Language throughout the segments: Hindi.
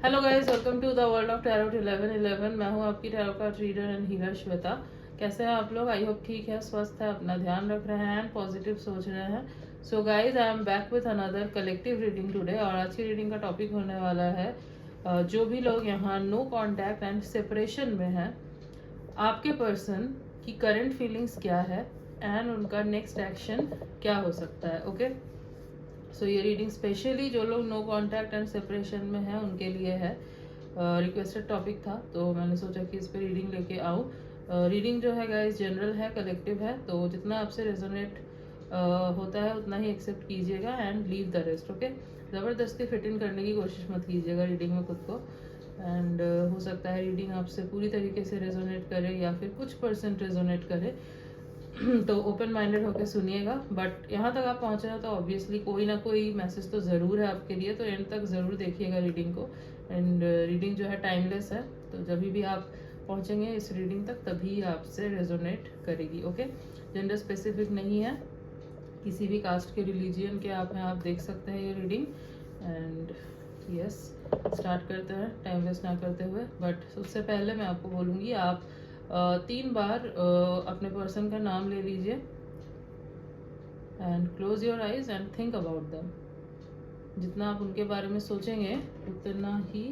Hello guys, welcome to the world of tarot 1111। मैं हूं आपकी tarot card reader and healer Shweta. कैसे हैं आप लोग? आई होप ठीक है, स्वस्थ है, अपना ध्यान रख रहे हैं, पॉजिटिव सोच रहे हैं। So guys, I am back with another collective reading today. और आज की रीडिंग का टॉपिक होने वाला है जो भी लोग यहाँ नो कॉन्टैक्ट एंड सेपरेशन में हैं, आपके पर्सन की करंट फीलिंग्स क्या है एंड उनका नेक्स्ट एक्शन क्या हो सकता है। ओके, सो ये रीडिंग स्पेशली जो लोग नो कॉन्टैक्ट एंड सेपरेशन में हैं उनके लिए है। रिक्वेस्टेड टॉपिक था तो मैंने सोचा कि इस पर रीडिंग लेके आऊँ। रीडिंग जो है गाइस जनरल है, कलेक्टिव है, तो जितना आपसे रेजोनेट होता है उतना ही एक्सेप्ट कीजिएगा and leave the rest. Okay, ज़बरदस्ती फिट इन करने की कोशिश मत कीजिएगा रीडिंग में खुद को। एंड हो सकता है रीडिंग आपसे पूरी तरीके से रेजोनेट करे या फिर कुछ परसेंट रेजोनेट करे तो ओपन माइंडेड होकर सुनिएगा। बट यहाँ तक आप पहुँचे हैं तो ऑब्वियसली कोई ना कोई मैसेज तो ज़रूर है आपके लिए, तो एंड तक ज़रूर देखिएगा रीडिंग को। एंड रीडिंग जो है टाइमलेस है, तो जब भी आप पहुँचेंगे इस रीडिंग तक तभी आपसे रेजोनेट करेगी। ओके, जेंडर स्पेसिफिक नहीं है, किसी भी कास्ट के रिलीजियन के आप हैं, आप देख सकते हैं ये रीडिंग। एंड यस, स्टार्ट करते हैं टाइम वेस्ट ना करते हुए। बट उससे पहले मैं आपको बोलूँगी आप 3 बार अपने पर्सन का नाम ले लीजिए and close your eyes and think about them. जितना आप उनके बारे में सोचेंगे उतना ही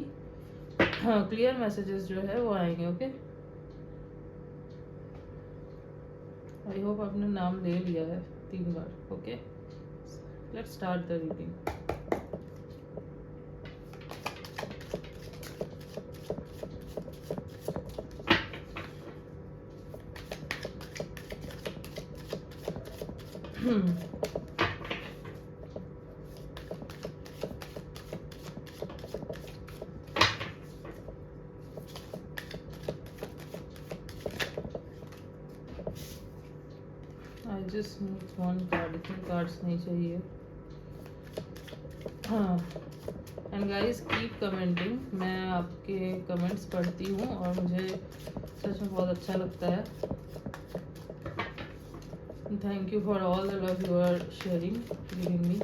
क्लियर मैसेजेस जो है वो आएंगे। ओके, आई होप आपने नाम ले लिया है 3 बार। Okay, let's start the reading. I just need 1 card, इतने कार्ड्स नहीं चाहिए। हाँ, एंड गाइस कीप कमेंटिंग, मैं आपके कमेंट्स पढ़ती हूँ और मुझे सच में बहुत अच्छा लगता है। Thank you for all the love you are sharing, giving me.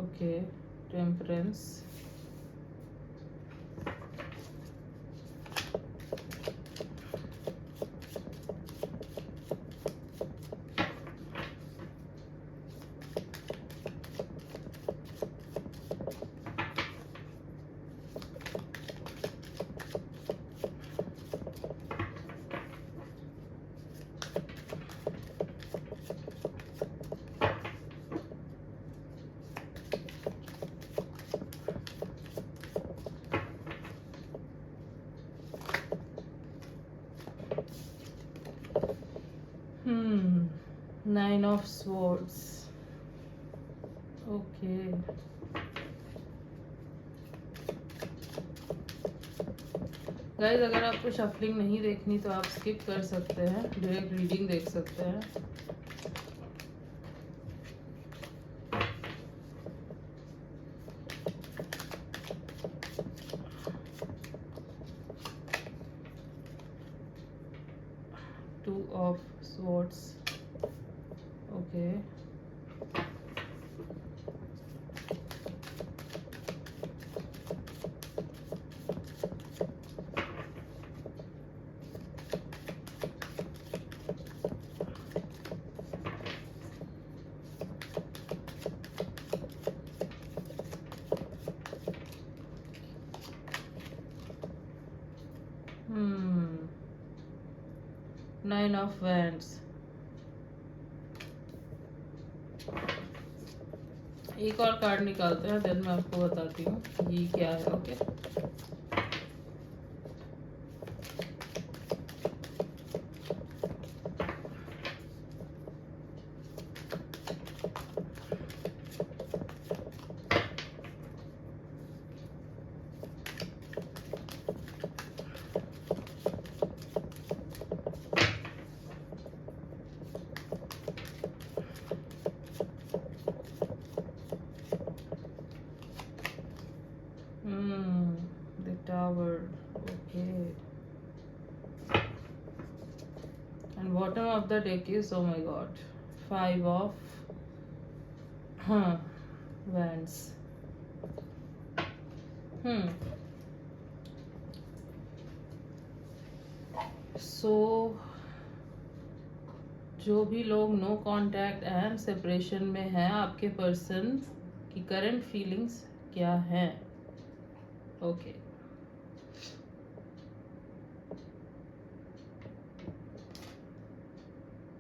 Okay, temperance, nine of swords. Okay, guys अगर आपको शफलिंग नहीं देखनी तो आप स्किप कर सकते हैं, डायरेक्ट रीडिंग देख सकते हैं। Two of swords. Okay, nine of wands. एक और कार्ड निकालते हैं, देन मैं आपको बताती हूँ ये क्या है। Okay, world, okay. And bottom of the deck is, oh my God, 5 of wands. So जो भी लोग नो कांटेक्ट एंड सेपरेशन में हैं, आपके पर्सन की करंट फीलिंग्स क्या हैं? ओके।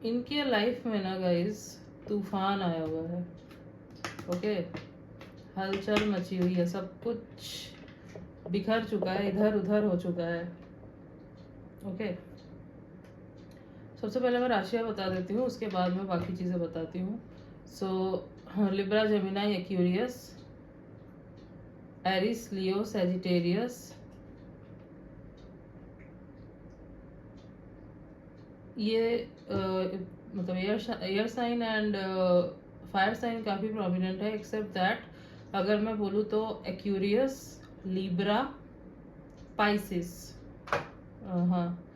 इनके लाइफ में ना गाइस तूफान आया हुआ है, ओके। हलचल मची हुई है, सब कुछ बिखर चुका है, इधर उधर हो चुका है, ओके। सबसे पहले मैं राशियाँ बता देती हूँ, उसके बाद मैं बाकी चीज़ें बताती हूँ। So Libra, Gemini, Aquarius, Aries, Leo, Sagittarius, ये मतलब air sign and fire sign काफ़ी प्रोमिनेंट है, एक्सेप्ट दैट अगर मैं बोलूँ तो एक्यूरियस, लिब्रा, पाइसिस, हाँ।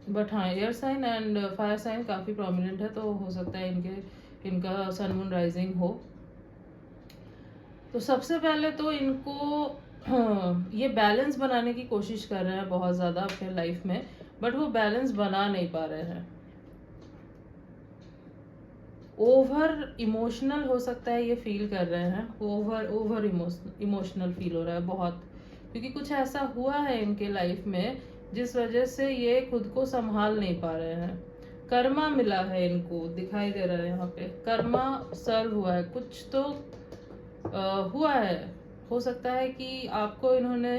बट हाँ, air sign and fire sign काफ़ी प्रोमिनेंट है, तो हो सकता है इनका सन मून राइजिंग हो। तो सबसे पहले तो इनको ये बैलेंस बनाने की कोशिश कर रहे हैं बहुत ज़्यादा अपने लाइफ में, बट वो बैलेंस बना नहीं पा रहे हैं। ओवर इमोशनल हो सकता है, ये फील कर रहे हैं, ओवर इमोशनल फील हो रहा है बहुत, क्योंकि कुछ ऐसा हुआ है इनके लाइफ में जिस वजह से ये खुद को संभाल नहीं पा रहे हैं। कर्मा मिला है इनको, दिखाई दे रहा है यहाँ पे, कर्मा सर्व हुआ है, कुछ तो हुआ है। हो सकता है कि आपको इन्होंने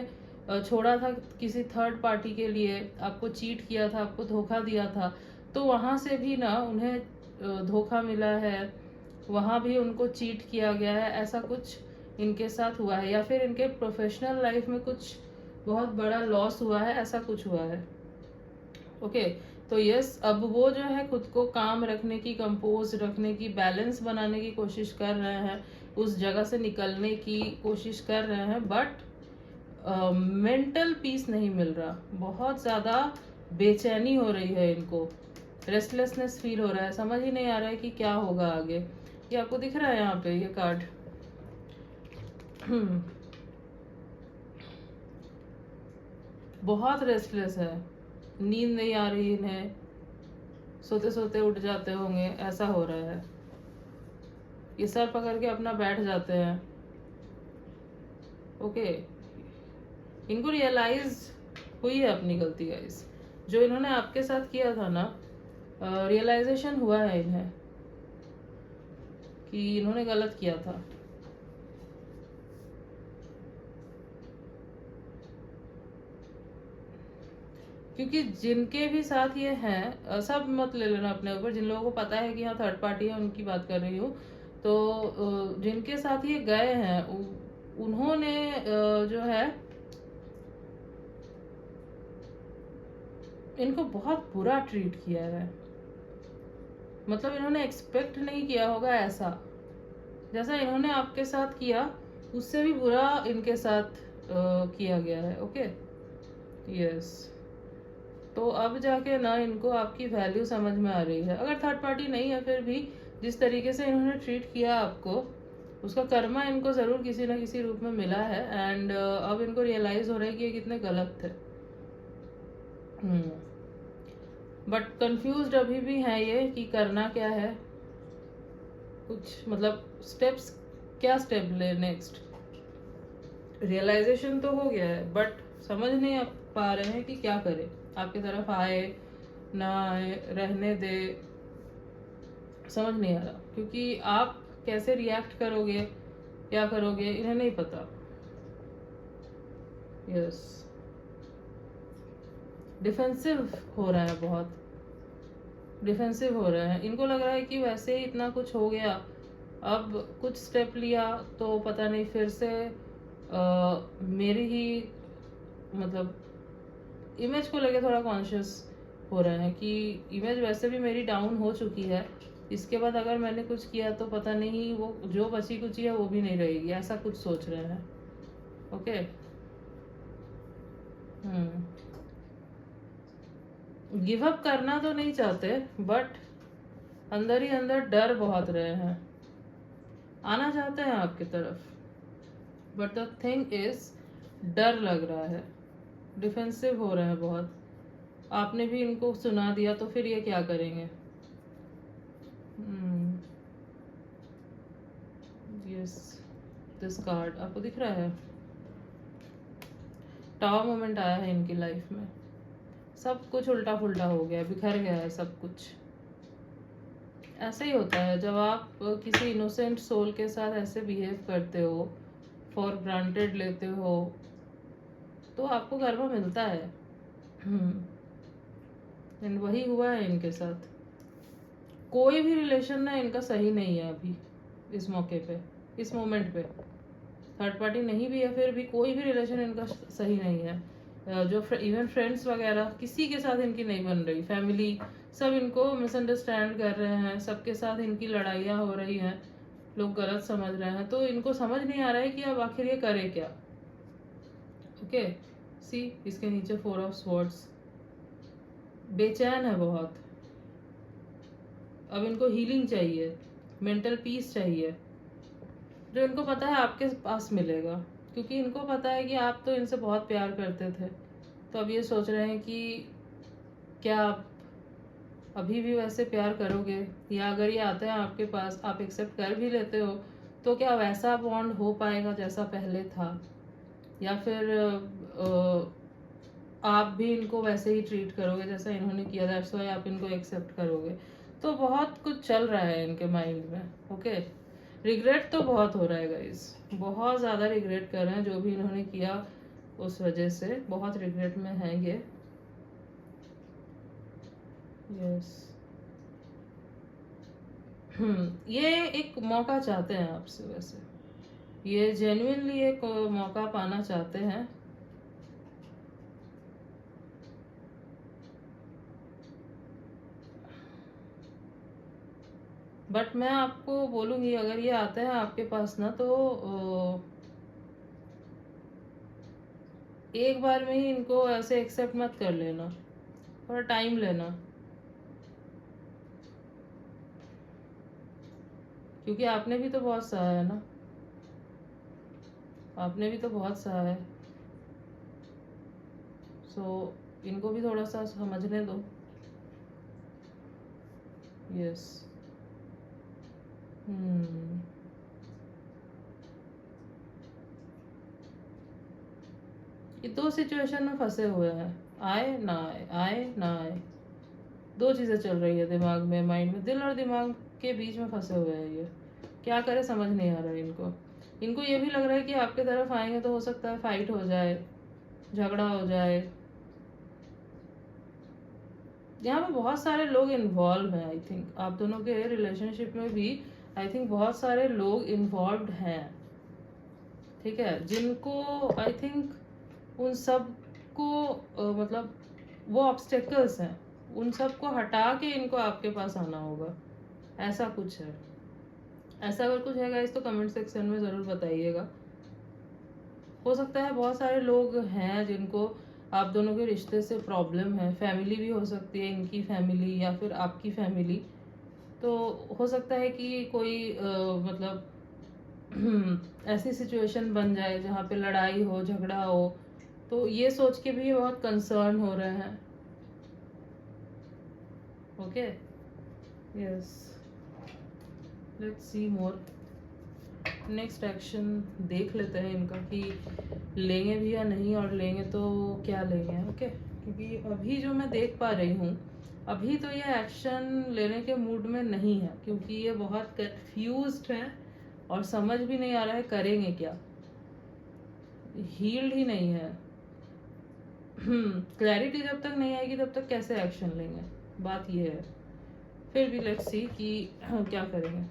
छोड़ा था किसी थर्ड पार्टी के लिए, आपको चीट किया था, आपको धोखा दिया था, तो वहाँ से भी ना उन्हें धोखा मिला है, वहाँ भी उनको चीट किया गया है, ऐसा कुछ इनके साथ हुआ है। या फिर इनके प्रोफेशनल लाइफ में कुछ बहुत बड़ा लॉस हुआ है, ऐसा कुछ हुआ है, ओके। तो यस, अब वो जो है खुद को काम रखने की, कंपोज रखने की, बैलेंस बनाने की कोशिश कर रहे हैं, उस जगह से निकलने की कोशिश कर रहे हैं, बट मेंटल पीस नहीं मिल रहा, बहुत ज़्यादा बेचैनी हो रही है इनको, रेस्टलेसनेस फील हो रहा है, समझ ही नहीं आ रहा है कि क्या होगा आगे। ये आपको दिख रहा है यहाँ पे ये कार्ड, बहुत रेस्टलेस है, नींद नहीं आ रही इन्हें, सोते सोते उठ जाते होंगे, ऐसा हो रहा है। ये सर पकड़ के अपना बैठ जाते हैं, ओके। इनको रियलाइज हुई है अपनी गलती गाइस, जो इन्होंने आपके साथ किया था ना, रियलाइजेशन हुआ है इन्हें कि इन्होंने गलत किया था। क्योंकि जिनके भी साथ ये हैं, सब मत ले लेना अपने ऊपर, जिन लोगों को पता है कि हाँ थर्ड पार्टी है उनकी बात कर रही हूँ, तो जिनके साथ ये गए हैं उन्होंने जो है इनको बहुत बुरा ट्रीट किया है, मतलब इन्होंने एक्सपेक्ट नहीं किया होगा ऐसा, जैसा इन्होंने आपके साथ किया उससे भी बुरा इनके साथ किया गया है, ओके। यस, तो अब जाके ना इनको आपकी वैल्यू समझ में आ रही है। अगर थर्ड पार्टी नहीं है, फिर भी जिस तरीके से इन्होंने ट्रीट किया आपको, उसका कर्मा इनको ज़रूर किसी ना किसी रूप में मिला है, एंड अब इनको रियलाइज़ हो रहा है कि ये कितने गलत थे। बट कंफ्यूज्ड अभी भी है ये कि करना क्या है, कुछ मतलब स्टेप्स, क्या स्टेप ले नेक्स्ट। रियलाइजेशन तो हो गया है, बट समझ नहीं पा रहे हैं कि क्या करें, आपकी तरफ आए ना आए, रहने दे, समझ नहीं आ रहा, क्योंकि आप कैसे रिएक्ट करोगे, क्या करोगे, इन्हें नहीं पता। यस, डिफेंसिव हो रहा है, बहुत डिफेंसिव हो रहा है। इनको लग रहा है कि वैसे ही इतना कुछ हो गया, अब कुछ स्टेप लिया तो पता नहीं फिर से मेरी ही मतलब इमेज को लेके थोड़ा कॉन्शियस हो रहे हैं कि इमेज वैसे भी मेरी डाउन हो चुकी है, इसके बाद अगर मैंने कुछ किया तो पता नहीं वो जो बची कुची है वो भी नहीं रहेगी, ऐसा कुछ सोच रहे हैं, ओके। गिव अप करना तो नहीं चाहते, बट अंदर ही अंदर डर बहुत रहे हैं, आना चाहते हैं आपकी तरफ, बट द थिंग इज डर लग रहा है, डिफेंसिव हो रहे हैं बहुत। आपने भी इनको सुना दिया तो फिर ये क्या करेंगे? यस, दिस कार्ड आपको दिख रहा है, टावर मोमेंट आया है इनकी लाइफ में, सब कुछ उल्टा पुल्टा हो गया, बिखर गया है सब कुछ। ऐसे ही होता है जब आप किसी इनोसेंट सोल के साथ ऐसे बिहेव करते हो, फॉर ग्रांटेड लेते हो, तो आपको कर्म मिलता है। एंड वही हुआ है इनके साथ। कोई भी रिलेशन ना इनका सही नहीं है अभी, इस मौके पे, इस मोमेंट पे। थर्ड पार्टी नहीं भी है, फिर भी कोई भी रिलेशन इनका सही नहीं है। जो इवन फ्रेंड्स वगैरह किसी के साथ इनकी नहीं बन रही, फैमिली सब इनको मिसअंडरस्टैंड कर रहे हैं, सबके साथ इनकी लड़ाइयाँ हो रही हैं, लोग गलत समझ रहे हैं, तो इनको समझ नहीं आ रहा है कि अब आखिर ये करे क्या। ओके, सी इसके नीचे 4 ऑफ स्वॉर्ड्स, बेचैन है बहुत। अब इनको हीलिंग चाहिए, मेंटल पीस चाहिए, जो इनको पता है आपके पास मिलेगा, क्योंकि इनको पता है कि आप तो इनसे बहुत प्यार करते थे। तो अब ये सोच रहे हैं कि क्या आप अभी भी वैसे प्यार करोगे, या अगर ये आते हैं आपके पास, आप एक्सेप्ट कर भी लेते हो, तो क्या वैसा बॉन्ड हो पाएगा जैसा पहले था, या फिर आप भी इनको वैसे ही ट्रीट करोगे जैसा इन्होंने किया, दैट्स व्हाई आप इनको एक्सेप्ट करोगे। तो बहुत कुछ चल रहा है इनके माइंड में। ओके, रिग्रेट तो बहुत हो रहा है गाइस, बहुत ज़्यादा रिग्रेट कर रहे हैं जो भी इन्होंने किया, उस वजह से बहुत रिग्रेट में है ये। यस, ये एक मौका चाहते हैं आपसे, वैसे ये जेन्युइनली एक मौका पाना चाहते हैं। बट मैं आपको बोलूँगी, अगर ये आते हैं आपके पास ना, तो एक बार में ही इनको ऐसे एक्सेप्ट मत कर लेना, थोड़ा टाइम लेना, क्योंकि आपने भी तो बहुत सहा है ना, आपने भी तो बहुत सहा है। सो इनको भी थोड़ा सा समझने दो। यस, ये 2 सिचुएशन में फंसे हुए हैं, आए ना आए, आए ना आए, 2 चीज़ें चल रही है दिमाग में, माइंड में, दिल और दिमाग के बीच में फंसे हुए हैं ये। क्या करे समझ नहीं आ रहा है इनको। इनको ये भी लग रहा है कि आपके तरफ आएंगे तो हो सकता है फाइट हो जाए, झगड़ा हो जाए। यहाँ पे बहुत सारे लोग इन्वॉल्व हैं, आई थिंक आप दोनों के रिलेशनशिप में भी आई थिंक बहुत सारे लोग इन्वॉल्व हैं, ठीक है, जिनको आई थिंक उन सब को मतलब वो ऑब्स्टेकल्स हैं, उन सब को हटा के इनको आपके पास आना होगा, ऐसा कुछ है। ऐसा अगर कुछ है गाइस तो कमेंट सेक्शन में ज़रूर बताइएगा। हो सकता है बहुत सारे लोग हैं जिनको आप दोनों के रिश्ते से प्रॉब्लम है, फैमिली भी हो सकती है, इनकी फैमिली या फिर आपकी फैमिली। तो हो सकता है कि कोई मतलब ऐसी सिचुएशन बन जाए जहाँ पे लड़ाई हो, झगड़ा हो, तो ये सोच के भी बहुत कंसर्न हो रहे हैं। Okay, yes, let's see more. Next action देख लेते हैं इनका कि लेंगे भी या नहीं, और लेंगे तो क्या लेंगे। ओके, क्योंकि अभी जो मैं देख पा रही हूँ, अभी तो ये एक्शन लेने के मूड में नहीं है, क्योंकि ये बहुत कंफ्यूज्ड है और समझ भी नहीं आ रहा है करेंगे क्या, हील्ड ही नहीं है। क्लैरिटी जब तक नहीं आएगी तब तक कैसे एक्शन लेंगे, बात ये है। फिर भी लेट्स सी कि क्या करेंगे।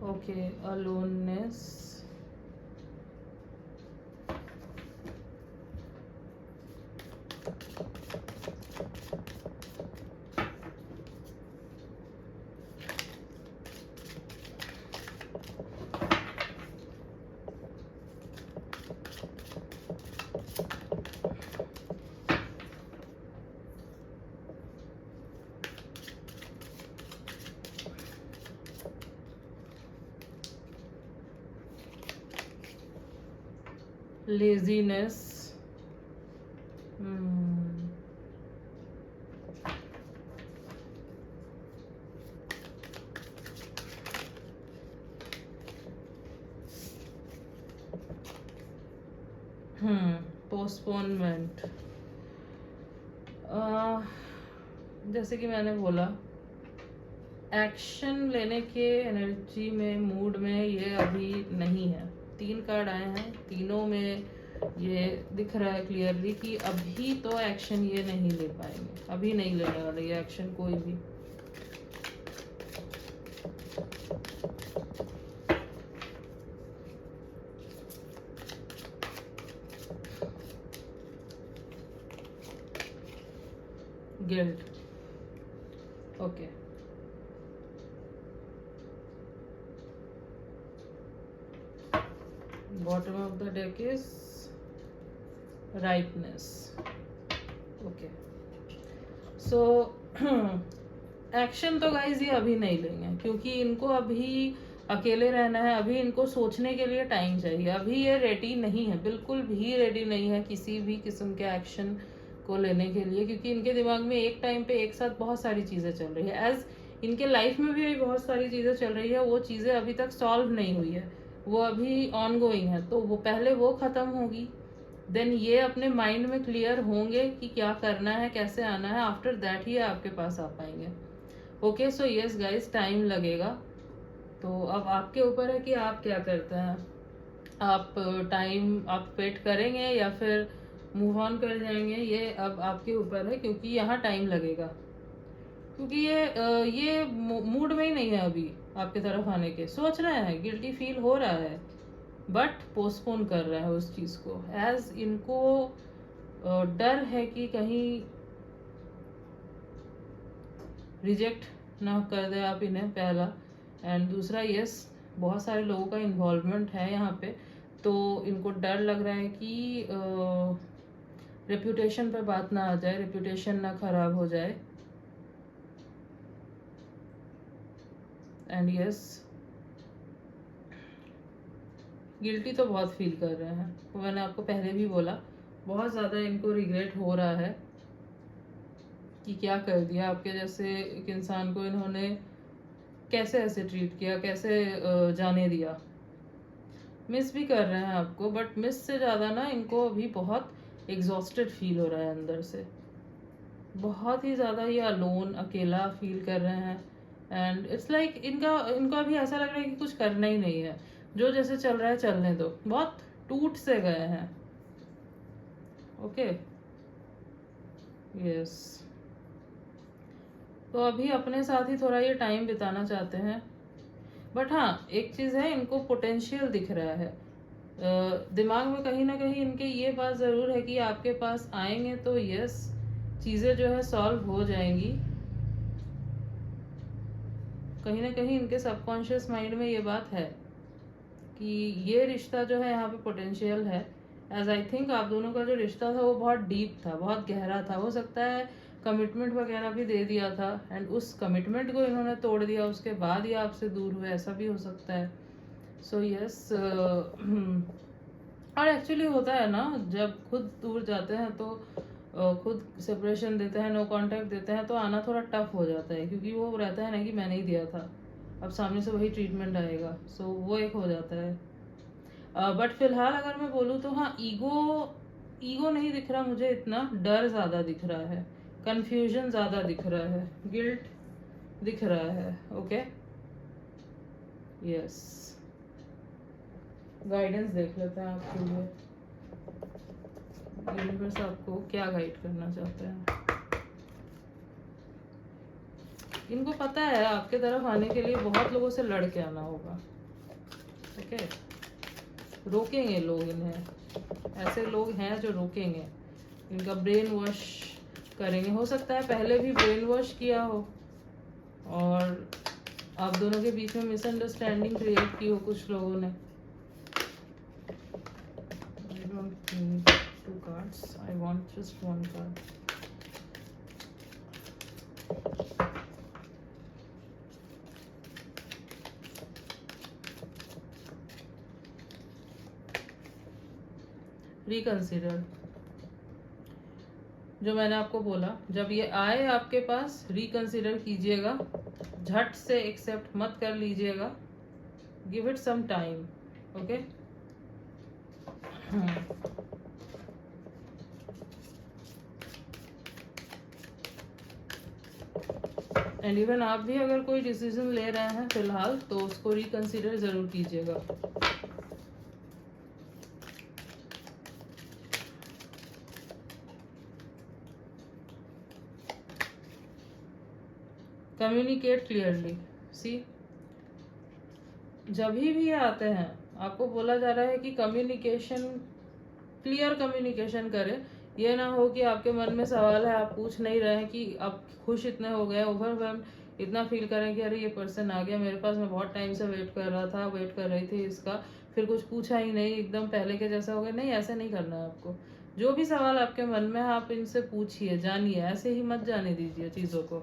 Okay, aloneness, laziness, postponement. जैसे कि मैंने बोला, एक्शन लेने के एनर्जी में, मूड में ये अभी नहीं है। 3 कार्ड आए हैं, तीनों में ये दिख रहा है क्लियरली कि अभी तो एक्शन ये नहीं ले पाएंगे, अभी नहीं लेने वाले ये एक्शन कोई भी। Guilt, okay, bottom of the deck is rightness. Okay, so action तो गाइज ये अभी नहीं लेंगे, क्योंकि इनको अभी अकेले रहना है, अभी इनको सोचने के लिए टाइम चाहिए। अभी ये रेडी नहीं है, बिल्कुल भी रेडी नहीं है किसी भी किस्म के एक्शन को लेने के लिए, क्योंकि इनके दिमाग में एक टाइम पे एक साथ बहुत सारी चीज़ें चल रही है। एज इनके लाइफ में भी बहुत सारी चीज़ें चल रही है, वो चीज़ें अभी तक सॉल्व नहीं हुई है, वो अभी ऑन गोइंग है। तो वो पहले वो ख़त्म होगी, देन ये अपने माइंड में क्लियर होंगे कि क्या करना है, कैसे आना है। आफ्टर दैट ही आपके पास आ पाएंगे। Okay, so yes guys, time लगेगा। तो अब आपके ऊपर है कि आप क्या करते हैं। आप टाइम आप वेट करेंगे या फिर मूव ऑन कर जाएंगे, ये अब आपके ऊपर है, क्योंकि यहाँ टाइम लगेगा। क्योंकि ये मूड में ही नहीं है अभी आपके तरफ आने के। सोच रहे हैं, गिल्टी फील हो रहा है, बट पोस्टपोन कर रहा है उस चीज़ को। एज इनको डर है कि कहीं रिजेक्ट ना कर दे आप इन्हें, पहला। एंड दूसरा, यस, बहुत सारे लोगों का इन्वॉल्वमेंट है यहाँ पे, तो इनको डर लग रहा है कि रेप्यूटेशन पे बात ना आ जाए, रेप्यूटेशन ना खराब हो जाए। एंड यस, गिल्टी तो बहुत फील कर रहे हैं, तो मैंने आपको पहले भी बोला, बहुत ज़्यादा इनको रिग्रेट हो रहा है कि क्या कर दिया आपके जैसे एक इंसान को इन्होंने, कैसे ऐसे ट्रीट किया, कैसे जाने दिया। मिस भी कर रहे हैं आपको, बट मिस से ज़्यादा ना इनको अभी बहुत एग्जॉस्टेड फील हो रहा है अंदर से। बहुत ही ज़्यादा ये अलोन, अकेला फील कर रहे हैं। एंड इट्स लाइक इनको अभी ऐसा लग रहा है कि कुछ करना ही नहीं है, जो जैसे चल रहा है चलने दो। बहुत टूट से गए हैं। ओके, यस, तो अभी अपने साथ ही थोड़ा ये टाइम बिताना चाहते हैं। बट हाँ, एक चीज़ है, इनको पोटेंशियल दिख रहा है दिमाग में कहीं ना कहीं। इनके ये बात ज़रूर है कि आपके पास आएंगे तो यस, चीज़ें जो है सॉल्व हो जाएंगी। कहीं ना कहीं इनके सबकॉन्शियस माइंड में ये बात है कि ये रिश्ता जो है यहाँ पे पोटेंशियल है। एज आई थिंक आप दोनों का जो रिश्ता था वो बहुत डीप था, बहुत गहरा था। हो सकता है कमिटमेंट वगैरह भी दे दिया था, एंड उस कमिटमेंट को इन्होंने तोड़ दिया, उसके बाद ही आपसे दूर हुए, ऐसा भी हो सकता है। सो यस, और एक्चुअली होता है ना, जब खुद दूर जाते हैं तो खुद सेपरेशन देते हैं, नो कांटेक्ट देते हैं, तो आना थोड़ा टफ हो जाता है, क्योंकि वो रहता है ना कि मैंने ही दिया था, अब सामने से वही ट्रीटमेंट आएगा। सो वो एक हो जाता है। बट फिलहाल अगर मैं बोलूँ तो हाँ, ईगो नहीं दिख रहा मुझे, इतना डर ज़्यादा दिख रहा है, कंफ्यूजन ज़्यादा दिख रहा है, गिल्ट दिख रहा है। ओके, यस, गाइडेंस देख लेते हैं आपके लिए, यूनिवर्स आपको क्या गाइड करना चाहते हैं। इनको पता है आपके तरफ आने के लिए बहुत लोगों से लड़ के आना होगा। ओके, रोकेंगे लोग इन्हें, ऐसे लोग हैं जो रोकेंगे, इनका ब्रेन वॉश करेंगे। हो सकता है पहले भी ब्रेन वॉश किया हो और आप दोनों के बीच में मिसअंडरस्टैंडिंग क्रिएट की हो कुछ लोगों ने। I don't need 2 cards. I want just 1 card. Reconsider, जो मैंने आपको बोला, जब ये आए आपके पास रिकंसिडर कीजिएगा, झट से एक्सेप्ट मत कर लीजिएगा, give it some time. Okay, and even आप भी अगर कोई डिसीजन ले रहे हैं फिलहाल तो उसको रिकंसिडर जरूर कीजिएगा। Communicate clearly. सी, जब भी आते हैं आपको बोला जा रहा है कि कम्युनिकेशन, क्लियर कम्युनिकेशन करें। ये ना हो कि आपके मन में सवाल है, आप पूछ नहीं रहे हैं कि आप खुश इतने हो गए, ओवरवेल्म इतना फील करें कि अरे ये पर्सन आ गया मेरे पास, मैं बहुत टाइम से वेट कर रहा था, वेट कर रही थी इसका, फिर कुछ पूछा ही नहीं, एकदम पहले के जैसा हो गया। नहीं, ऐसे नहीं करना है आपको। जो भी सवाल आपके मन में है आप इनसे पूछिए, जानिए, ऐसे ही मत जाने दीजिए चीज़ों को।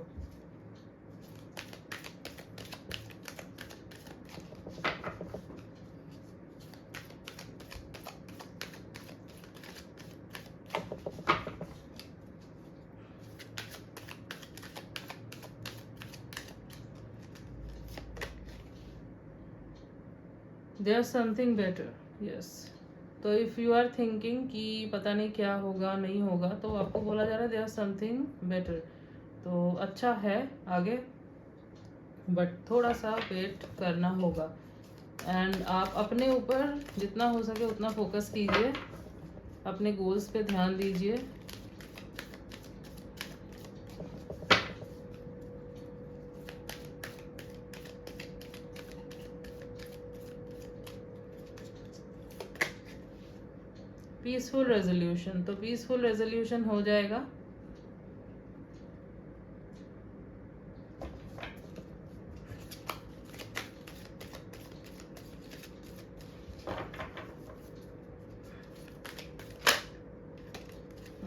There something better, yes. तो इफ़ यू आर थिंकिंग कि पता नहीं क्या होगा नहीं होगा, तो आपको बोला जा रहा है देयर समथिंग बेटर, तो अच्छा है आगे, बट थोड़ा सा वेट करना होगा। एंड आप अपने ऊपर जितना हो सके उतना फोकस कीजिए, अपने गोल्स पे ध्यान दीजिए। पीसफुल रेजोल्यूशन, तो पीसफुल रेजोल्यूशन हो जाएगा।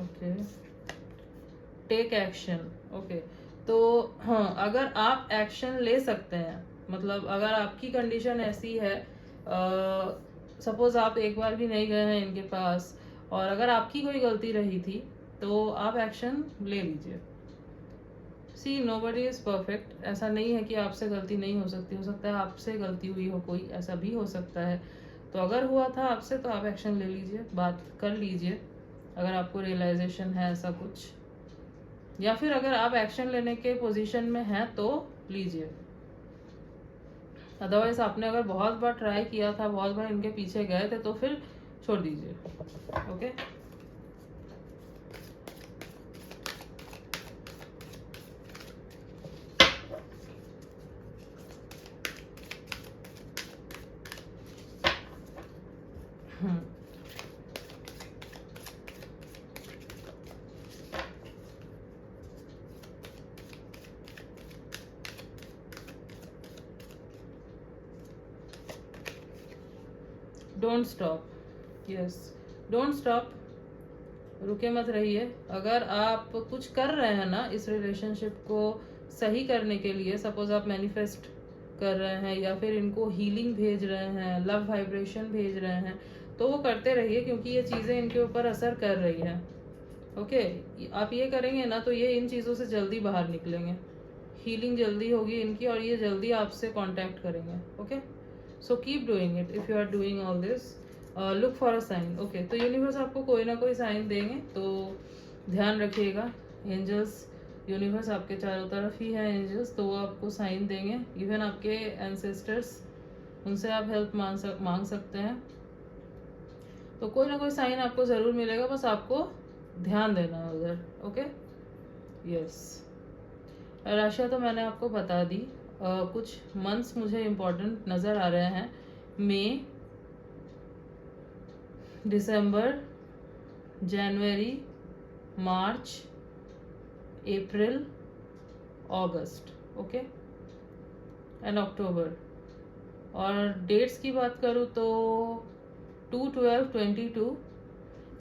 Okay, take action. ओके, तो हाँ, अगर आप एक्शन ले सकते हैं, मतलब अगर आपकी कंडीशन ऐसी है, सपोज आप एक बार भी नहीं गए हैं इनके पास और अगर आपकी कोई गलती रही थी तो आप एक्शन ले लीजिए। सी, नोबडी इज परफेक्ट, ऐसा नहीं है कि आपसे गलती नहीं हो सकती, हो सकता है आपसे गलती हुई हो कोई, ऐसा भी हो सकता है। तो अगर हुआ था आपसे तो आप एक्शन ले लीजिए, बात कर लीजिए अगर आपको रियलाइजेशन है ऐसा कुछ, या फिर अगर आप एक्शन लेने के पोजीशन में हैं तो लीजिए। अदरवाइज आपने अगर बहुत बार ट्राई किया था, बहुत बार इनके पीछे गए थे, तो फिर छोड़ दीजिए। Okay, don't stop, yes, don't stop, रुके मत रहिए। अगर आप कुछ कर रहे हैं ना इस रिलेशनशिप को सही करने के लिए, सपोज आप मैनिफेस्ट कर रहे हैं या फिर इनको हीलिंग भेज रहे हैं, लव वाइब्रेशन भेज रहे हैं, तो वो करते रहिए क्योंकि ये चीज़ें इनके ऊपर असर कर रही हैं। ओके, आप ये करेंगे ना तो ये इन चीज़ों से जल्दी बाहर निकलेंगे, हीलिंग जल्दी होगी इनकी और ये जल्दी आपसे कांटेक्ट करेंगे। Okay, so keep doing it if you are doing all this, look for a sign. Okay, तो यूनिवर्स आपको कोई ना कोई साइन देंगे, तो ध्यान रखिएगा। एंजल्स, यूनिवर्स आपके चारों तरफ ही है एंजल्स, तो वो आपको साइन देंगे। इवन आपके एंसेस्टर्स, उनसे आप हेल्प मांग सकते हैं, तो कोई ना कोई साइन आपको ज़रूर मिलेगा, बस आपको ध्यान देना है उधर। ओके, यस, राशियाँ तो मैंने आपको बता दी। कुछ मंथ्स मुझे इम्पोर्टेंट नज़र आ रहे हैं। मई, दिसंबर, जनवरी, मार्च, अप्रैल, अगस्त, ओके, एंड अक्टूबर। और डेट्स की बात करूँ तो 2/12/22,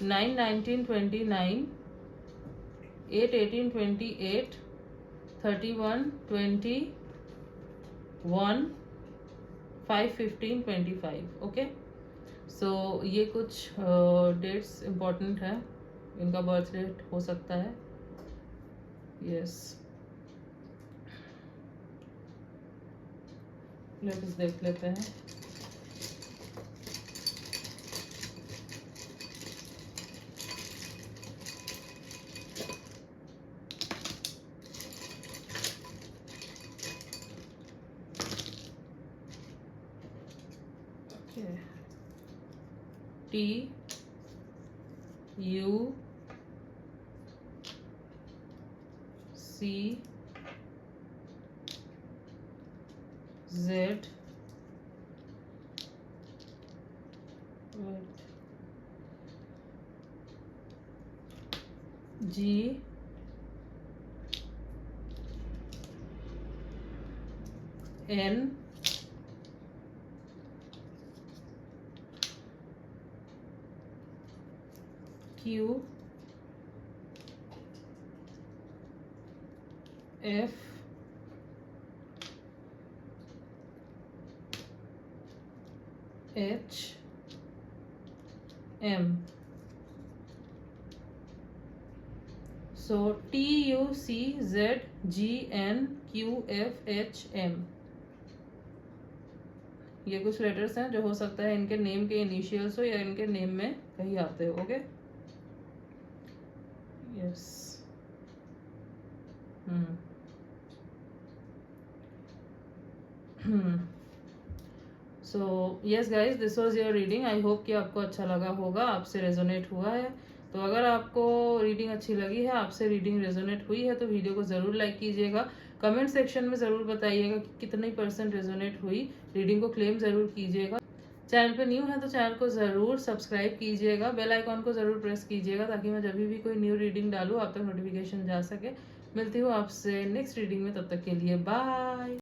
9/19/29, 8/18/28, 31/21, 5/15/25, ओके। सो ये कुछ डेट्स इम्पोर्टेंट है, इनका बर्थ डेट हो सकता है। यस, लेट्स देख लेते हैं। T U C Z G N Q F H M. So T U C Z G N Q F H M, ये कुछ लेटर्स हैं जो हो सकता है इनके नेम के इनिशियल्स हो या इनके नेम में कहीं आते हो, okay. Yes, so yes guys, this was your reading. I hope कि आपको अच्छा लगा होगा, आपसे रेजोनेट हुआ है। तो अगर आपको रीडिंग अच्छी लगी है, आपसे रीडिंग रेजोनेट हुई है, तो वीडियो को ज़रूर लाइक कीजिएगा। कमेंट सेक्शन में ज़रूर बताइएगा कि कितनी % रेजोनेट हुई। रीडिंग को क्लेम ज़रूर कीजिएगा। चैनल पे न्यू है तो चैनल को ज़रूर सब्सक्राइब कीजिएगा, बेल आइकॉन को ज़रूर प्रेस कीजिएगा ताकि मैं जब भी कोई न्यू रीडिंग डालूँ आप तक नोटिफिकेशन जा सके। मिलती हूँ आपसे नेक्स्ट रीडिंग में, तब तक के लिए बाय।